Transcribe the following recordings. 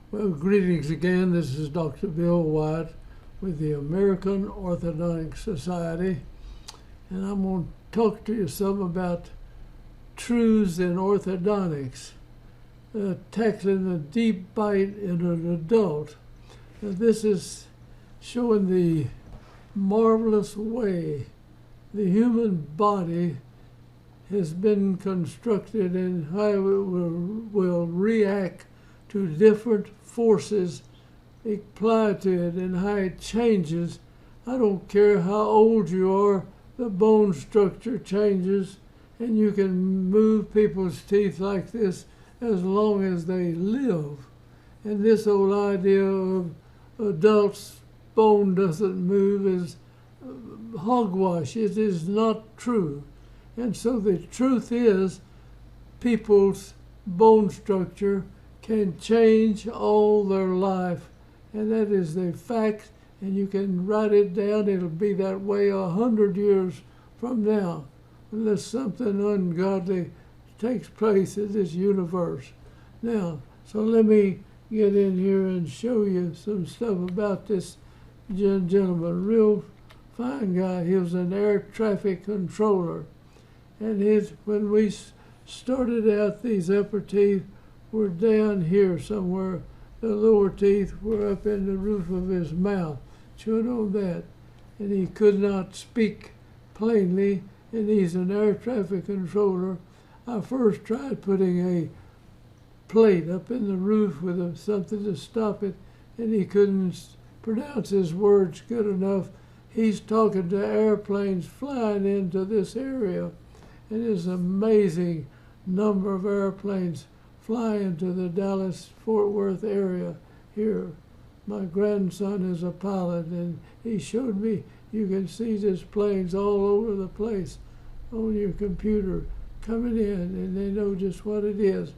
Well, greetings again. This is Dr. Bill Wyatt with the American Orthodontic Society, and I'm going to talk to you some about truths in orthodontics, tackling a deep bite in an adult. Now, this is showing the marvelous way the human body has been constructed and how it will react to different forces applied to it and how it changes. I don't care how old you are, the bone structure changes, and you can move people's teeth like this as long as they live. And this old idea of adults' bone doesn't move is hogwash. It is not true. And so the truth is, people's bone structure can change all their life, and that is the fact, and you can write it down. It'll be that way 100 years from now, unless something ungodly takes place in this universe. Now, so let me get in here and show you some stuff about this gentleman. Real fine guy. He was an air traffic controller, and when we started out, these upper teeth were down here somewhere. The lower teeth were up in the roof of his mouth, chewing on that. And he could not speak plainly, and he's an air traffic controller. I first tried putting a plate up in the roof with something to stop it, and he couldn't pronounce his words good enough. He's talking to airplanes flying into this area, and there's an amazing number of airplanes flying to the Dallas-Fort Worth area here. My grandson is a pilot, and he showed me you can see these planes all over the place on your computer coming in, and they know just what it is.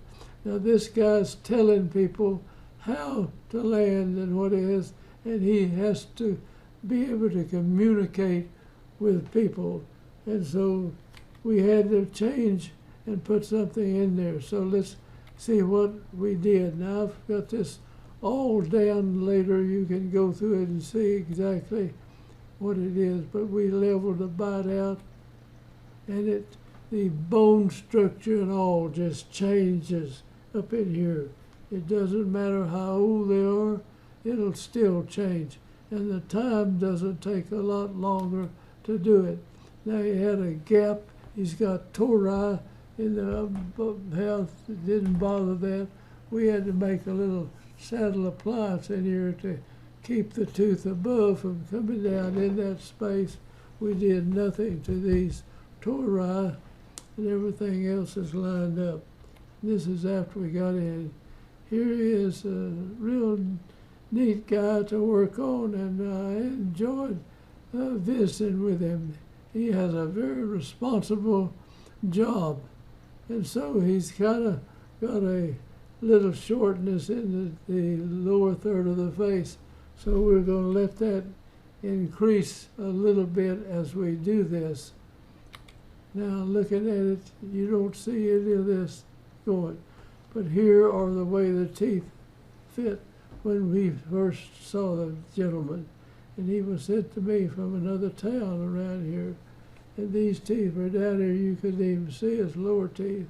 Now this guy's telling people how to land and what it is, and he has to be able to communicate with people. And so we had to change and put something in there. So let's see what we did. Now I've got this all down later. You can go through it and see exactly what it is. But we leveled the bite out, and the bone structure and all just changes up in here. It doesn't matter how old they are, it'll still change. And the time doesn't take a lot longer to do it. Now he had a gap. He's got tori in the house. It didn't bother that. We had to make a little saddle appliance in here to keep the tooth above from coming down in that space. We did nothing to these tori, and everything else is lined up. This is after we got in. Here he is, a real neat guy to work on, and I enjoyed visiting with him. He has a very responsible job. And so he's kind of got a little shortness in the lower third of the face. So we're going to let that increase a little bit as we do this. Now looking at it, you don't see any of this going. But here are the way the teeth fit when we first saw the gentleman. And he was sent to me from another town around here. And these teeth were down here. You couldn't even see his lower teeth.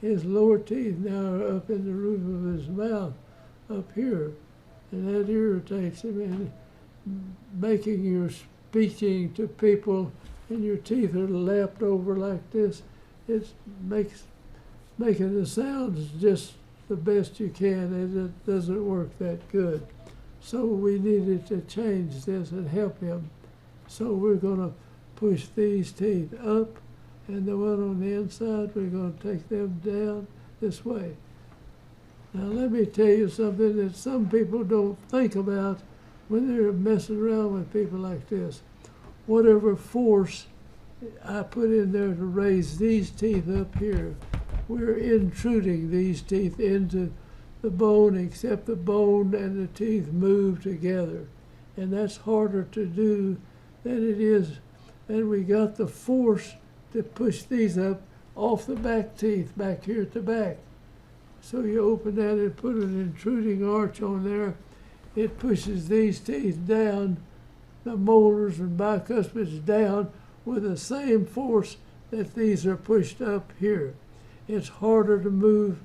His lower teeth now are up in the roof of his mouth, up here. And that irritates him. And making your speaking to people and your teeth are lapped over like this, it makes making the sounds just the best you can, and it doesn't work that good. So we needed to change this and help him. So we're going to push these teeth up, and the one on the inside, we're going to take them down this way. Now let me tell you something that some people don't think about when they're messing around with people like this. Whatever force I put in there to raise these teeth up here, we're intruding these teeth into the bone, except the bone and the teeth move together. And that's harder to do than it is. And we got the force to push these up off the back teeth back here at the back. So you open that and put an intruding arch on there. It pushes these teeth down, the molars and bicuspids down with the same force that these are pushed up here. It's harder to move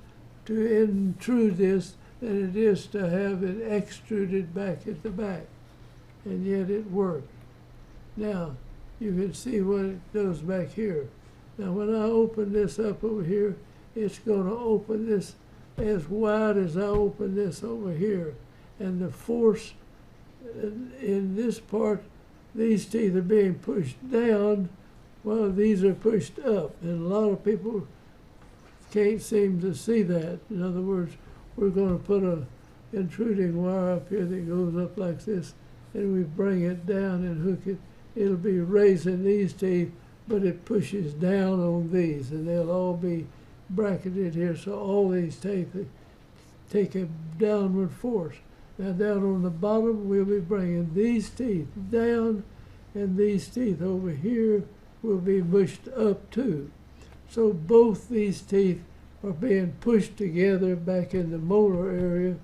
to intrude this than it is to have it extruded back at the back. And yet it works. Now, you can see what it does back here. Now, when I open this up over here, it's going to open this as wide as I open this over here. And the force in this part, these teeth are being pushed down while these are pushed up. And a lot of people can't seem to see that. In other words, we're going to put a intruding wire up here that goes up like this, and we bring it down and hook it. It'll be raising these teeth, but it pushes down on these, and they'll all be bracketed here, so all these teeth take a downward force. Now down on the bottom, we'll be bringing these teeth down, and these teeth over here will be pushed up too. So both these teeth are being pushed together back in the molar area.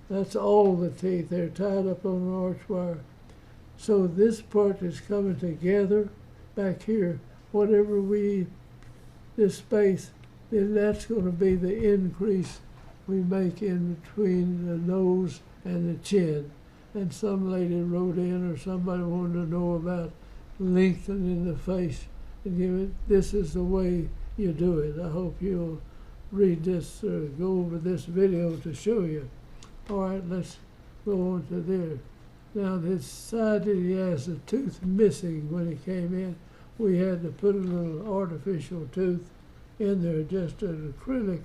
That's all the teeth. They're tied up on an arch wire. So this part is coming together back here. Whatever this space, then that's going to be the increase we make in between the nose and the chin. And some lady wrote in, or somebody wanted to know about lengthening the face. And give it, this is the way you do it. I hope you'll read this or go over this video to show you. All right, let's go on to there. Now this side that he has a tooth missing when he came in, we had to put a little artificial tooth in there, just an acrylic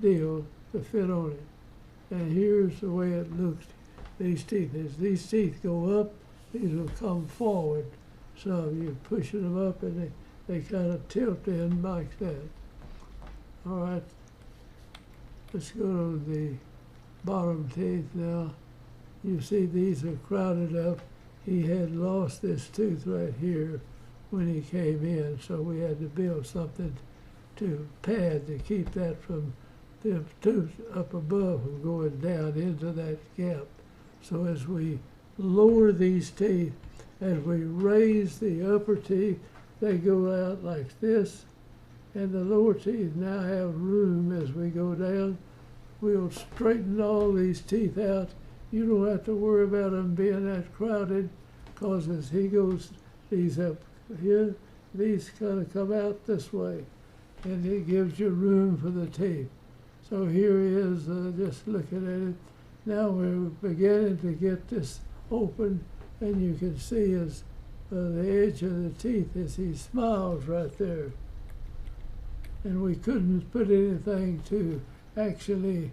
deal to fit on it. And here's the way it looks. These teeth, as these teeth go up, these will come forward. So you're pushing them up and they kind of tilt in like that. All right, let's go to the bottom teeth now. You see these are crowded up. He had lost this tooth right here when he came in, so we had to build something to pad to keep that from the tooth up above from going down into that gap. So as we lower these teeth, as we raise the upper teeth, they go out like this, and the lower teeth now have room as we go down. We'll straighten all these teeth out. You don't have to worry about them being that crowded, because as he goes these up here, these kind of come out this way, and it gives you room for the teeth. So here he is, just looking at it. Now we're beginning to get this open, and you can see as the edge of the teeth as he smiles right there. And we couldn't put anything to actually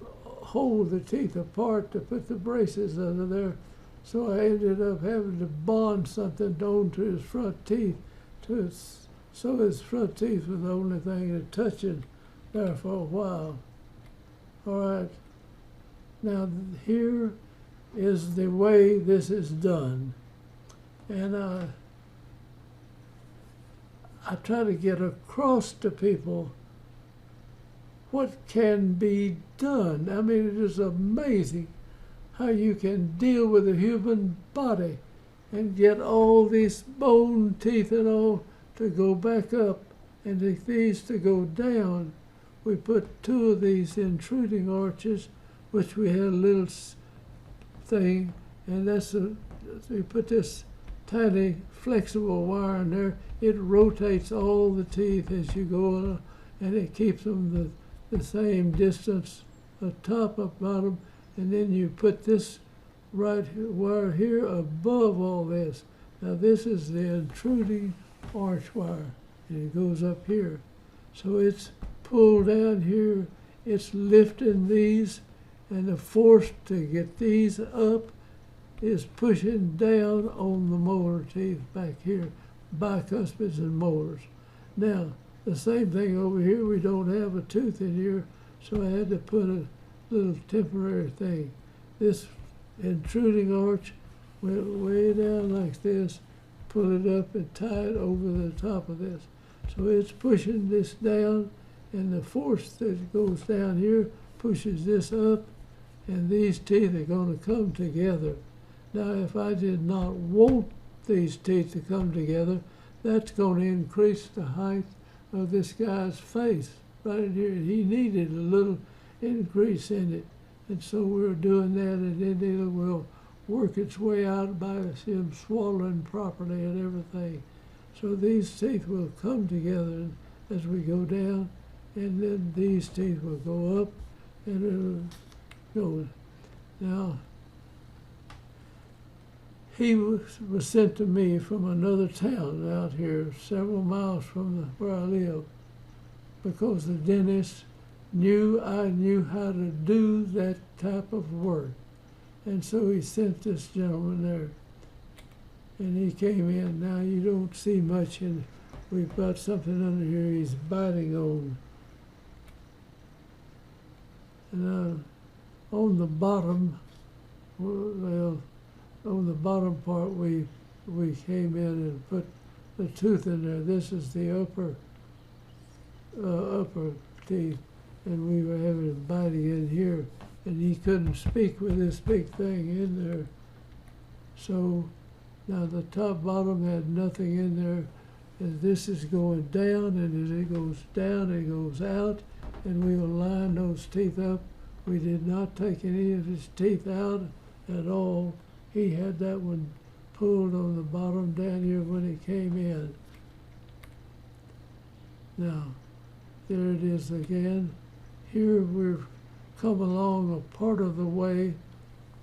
hold the teeth apart to put the braces under there. So I ended up having to bond something onto his front teeth so his front teeth was the only thing that touching there for a while. All right, now here is the way this is done. And I try to get across to people what can be done. I mean, it is amazing how you can deal with the human body and get all these bone teeth and all to go back up and these to go down. We put 2 of these intruding arches, which we had a little thing, and we put this tiny flexible wire in there. It rotates all the teeth as you go, and it keeps them the same distance, top up bottom, and then you put this wire here above all this. Now this is the intruding arch wire, and it goes up here. So it's pulled down here, it's lifting these, and the force to get these up is pushing down on the molar teeth back here, bicuspids and molars. Now, the same thing over here, we don't have a tooth in here, so I had to put a little temporary thing. This intruding arch went way down like this, pull it up and tie it over the top of this. So it's pushing this down, and the force that goes down here pushes this up, and these teeth are going to come together. Now, if I did not want these teeth to come together, that's going to increase the height of this guy's face right here. He needed a little increase in it, and so we're doing that, and then it will work its way out by him swallowing properly and everything. So these teeth will come together as we go down, and then these teeth will go up, and it'll go. Now, he was sent to me from another town out here, several miles from where I live, because the dentist knew I knew how to do that type of work. And so he sent this gentleman there. And he came in. Now you don't see much, and we've got something under here he's biting on. And on the bottom, well, on the bottom part, we came in and put the tooth in there. This is the upper teeth, and we were having him biting in here, and he couldn't speak with this big thing in there. So now the top bottom had nothing in there, and this is going down, and as it goes down, it goes out, and we will line those teeth up. We did not take any of his teeth out at all. He had that one pulled on the bottom down here when he came in. Now, there it is again. Here we've come along a part of the way.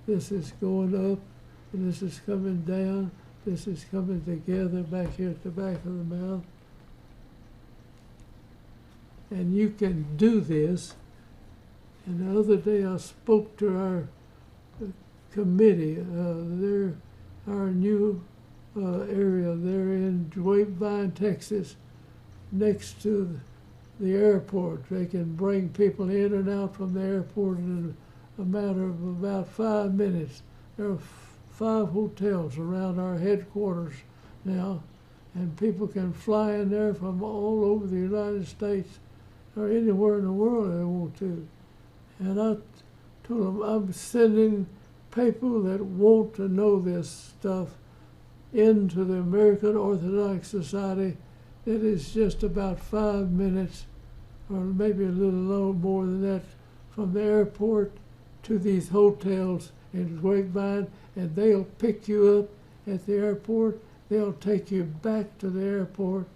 This is going up, and this is coming down. This is coming together back here at the back of the mouth. And you can do this. And the other day I spoke to our committee. They're our new area. They're in Grapevine, Texas, next to the airport. They can bring people in and out from the airport in a matter of about 5 minutes. There are 5 hotels around our headquarters now, and people can fly in there from all over the United States or anywhere in the world they want to. And I told them I'm sending people that want to know this stuff into the American Orthodontic Society. It is just about 5 minutes, or maybe a little more than that, from the airport to these hotels in Grapevine, and they'll pick you up at the airport. They'll take you back to the airport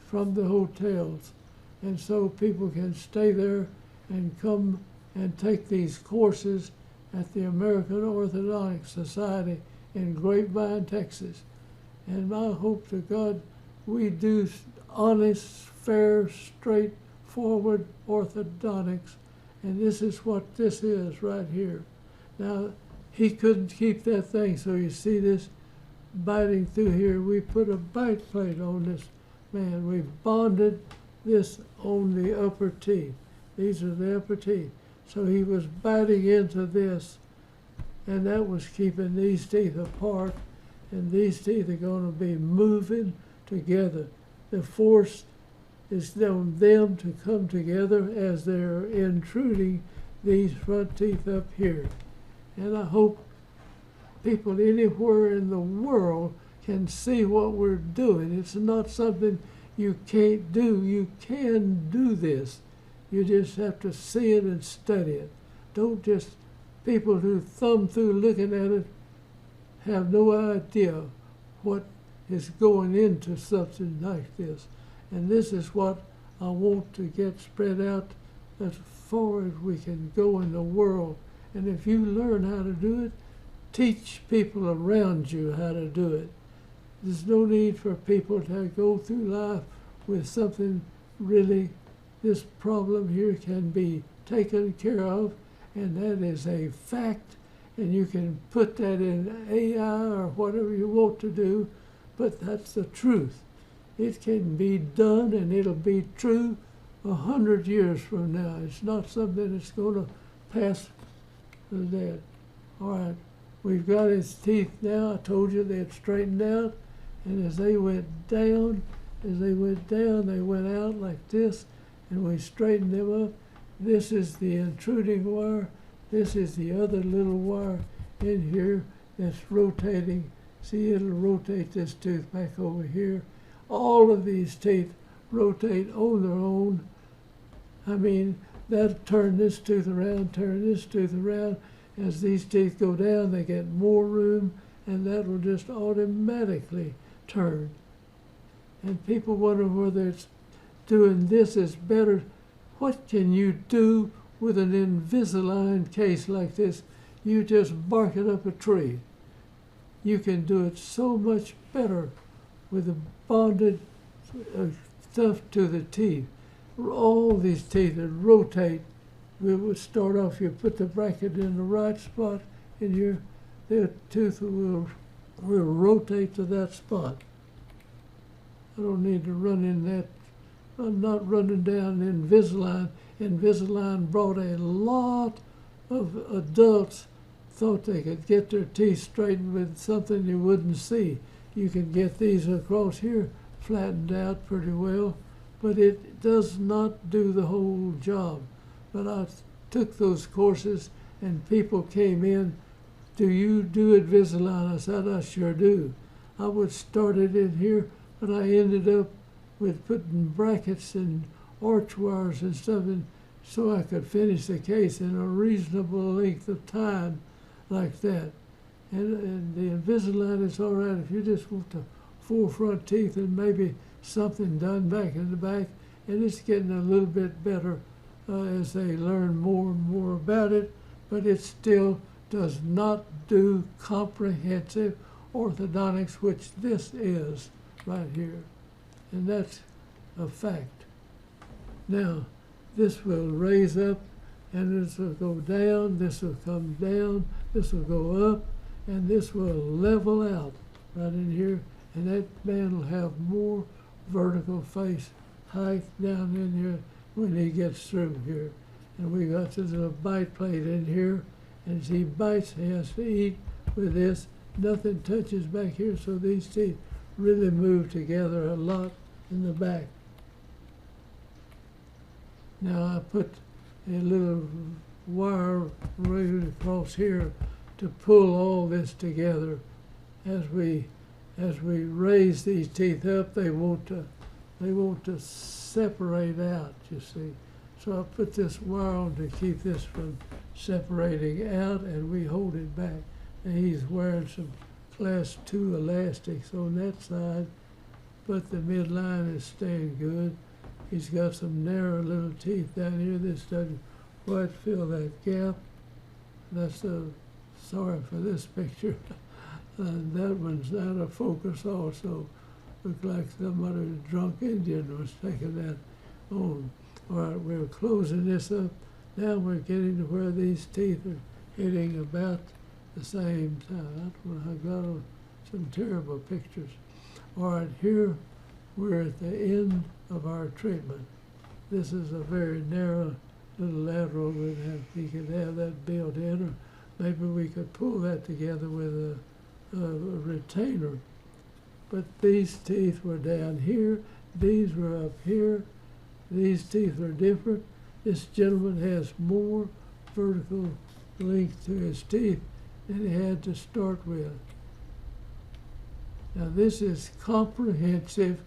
from the hotels. And so people can stay there and come and take these courses at the American Orthodontic Society in Grapevine, Texas. And I hope to God we do honest, fair, straightforward orthodontics. And this is what this is right here. Now, he couldn't keep that thing, so you see this biting through here. We put a bite plate on this man. We've bonded this on the upper teeth. These are the upper teeth. So he was biting into this, and that was keeping these teeth apart, and these teeth are going to be moving together. The force is on them to come together as they're intruding these front teeth up here. And I hope people anywhere in the world can see what we're doing. It's not something you can't do. You can do this. You just have to see it and study it. Don't just, people who thumb through looking at it have no idea what is going into something like this. And this is what I want to get spread out as far as we can go in the world. And if you learn how to do it, teach people around you how to do it. There's no need for people to go through life with something really. This problem here can be taken care of, and that is a fact, and you can put that in AI or whatever you want to do, but that's the truth. It can be done, and it'll be true 100 years from now. It's not something that's going to pass the dead. All right, we've got his teeth now. I told you they had straightened out, and as they went down, they went out like this, and we straightened them up. This is the intruding wire. This is the other little wire in here that's rotating. See, it'll rotate this tooth back over here. All of these teeth rotate on their own. I mean, that'll turn this tooth around, turn this tooth around. As these teeth go down, they get more room, and that will just automatically turn. And people wonder whether it's doing this is better. What can you do with an Invisalign case like this? You just bark it up a tree. You can do it so much better with the bonded stuff to the teeth. All these teeth that rotate. We would start off, you put the bracket in the right spot in here, the tooth will rotate to that spot. I don't need to run in that. I'm not running down Invisalign. Invisalign brought a lot of adults thought they could get their teeth straightened with something you wouldn't see. You can get these across here flattened out pretty well, but it does not do the whole job. But I took those courses and people came in, do you do Invisalign? I said, I sure do. I would start it in here, but I ended up with putting brackets and arch wires and stuff in so I could finish the case in a reasonable length of time like that. And the Invisalign is all right if you just want the four front teeth and maybe something done back in the back, and it's getting a little bit better as they learn more and more about it, but it still does not do comprehensive orthodontics, which this is right here. And that's a fact. Now, this will raise up, and this will go down, this will come down, this will go up, and this will level out right in here, and that man will have more vertical face height down in here when he gets through here. And we got this little bite plate in here, and as he bites, he has to eat with this. Nothing touches back here, so these teeth really move together a lot in the back. Now I put a little wire right across here to pull all this together. As we raise these teeth up, they want to separate out, you see. So I put this wire on to keep this from separating out, and we hold it back. And he's wearing some class 2 elastics on that side, but the midline is staying good. He's got some narrow little teeth down here. This doesn't quite fill that gap. That's sorry for this picture. That one's out of focus also. Looked like somebody, a drunk Indian, was taking that on. All right, we're closing this up. Now we're getting to where these teeth are hitting about the same time. I got some terrible pictures. All right, here we're at the end of our treatment. This is a very narrow little lateral. We could have that built in, or maybe we could pull that together with a retainer. But these teeth were down here. These were up here. These teeth are different. This gentleman has more vertical length to his teeth than he had to start with. Now this is comprehensive,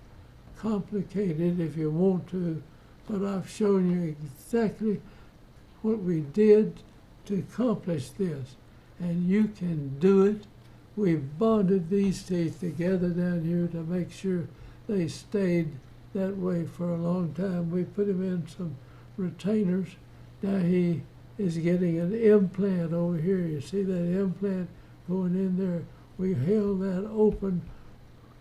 complicated if you want to, but I've shown you exactly what we did to accomplish this, and you can do it. We've bonded these teeth together down here to make sure they stayed that way for a long time. We put him in some retainers. Now he is getting an implant over here. You see that implant going in there? We held that open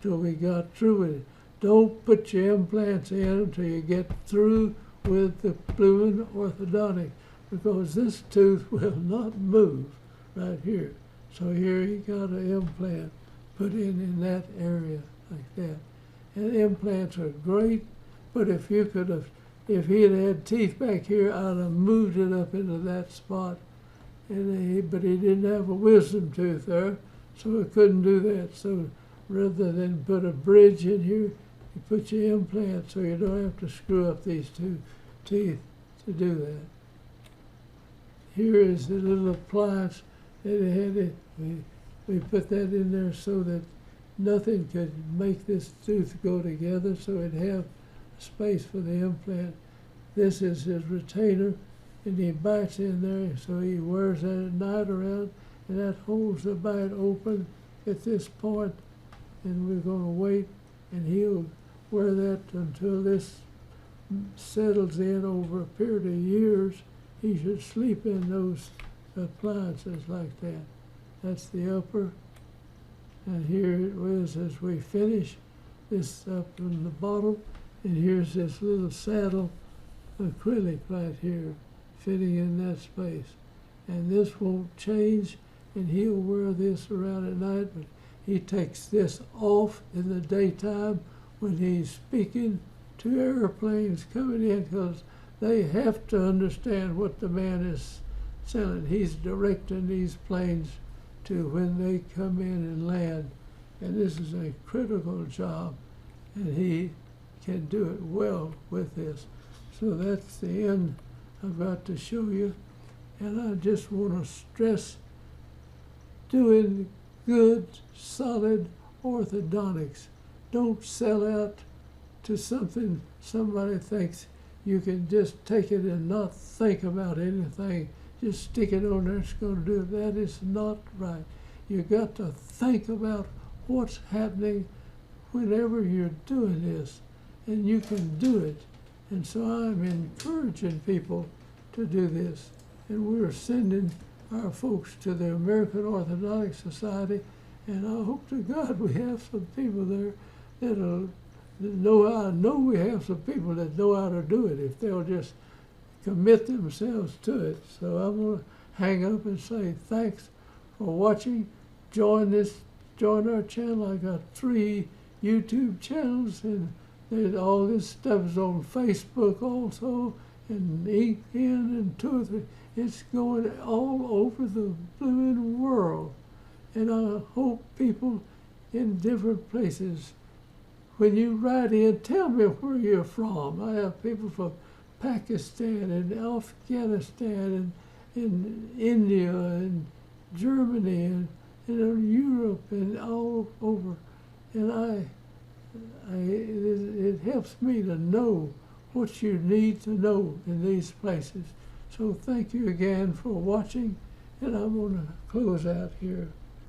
till we got through with it. Don't put your implants in until you get through with the blooming orthodontic, because this tooth will not move right here. So here he got an implant put in that area like that. And implants are great, but if he had had teeth back here, I'd have moved it up into that spot. But he didn't have a wisdom tooth there, so he couldn't do that. So rather than put a bridge in here, you put your implant so you don't have to screw up these two teeth to do that. here is the little appliance that it had. We put that in there so that nothing could make this tooth go together, so it'd have space for the implant. This is his retainer, and he bites in there, so he wears that at night around, and that holds the bite open at this point, and we're going to wait, and he'll wear that until this settles in over a period of years. He should sleep in those appliances like that. That's the upper, and here it is as we finish this up in the bottom, and here's this little saddle acrylic right here fitting in that space, and this won't change, and he'll wear this around at night, but he takes this off in the daytime when he's speaking to airplanes coming in, because they have to understand what the man is saying. He's directing these planes to when they come in and land, and this is a critical job, and he can do it well with this. So that's the end I've got to show you, and I just want to stress doing good, solid orthodontics. Don't sell out to something somebody thinks you can just take it and not think about anything. Just stick it on there, it's going to do it. That is not right. You got to think about what's happening whenever you're doing this, and you can do it. And so I'm encouraging people to do this. And we're sending our folks to the American Orthodontic Society, and I hope to God we have some people there that'll know. I know we have some people that know how to do it if they'll just commit themselves to it. So I'm going to hang up and say thanks for watching. Join our channel. I got 3 YouTube channels, and all this stuff is on Facebook also, and LinkedIn, and 2 or 3. It's going all over the blooming world. And I hope people in different places, when you write in, tell me where you're from. I have people from Pakistan and Afghanistan and India and Germany and Europe and all over. And it helps me to know what you need to know in these places. So thank you again for watching, and I'm going to close out here.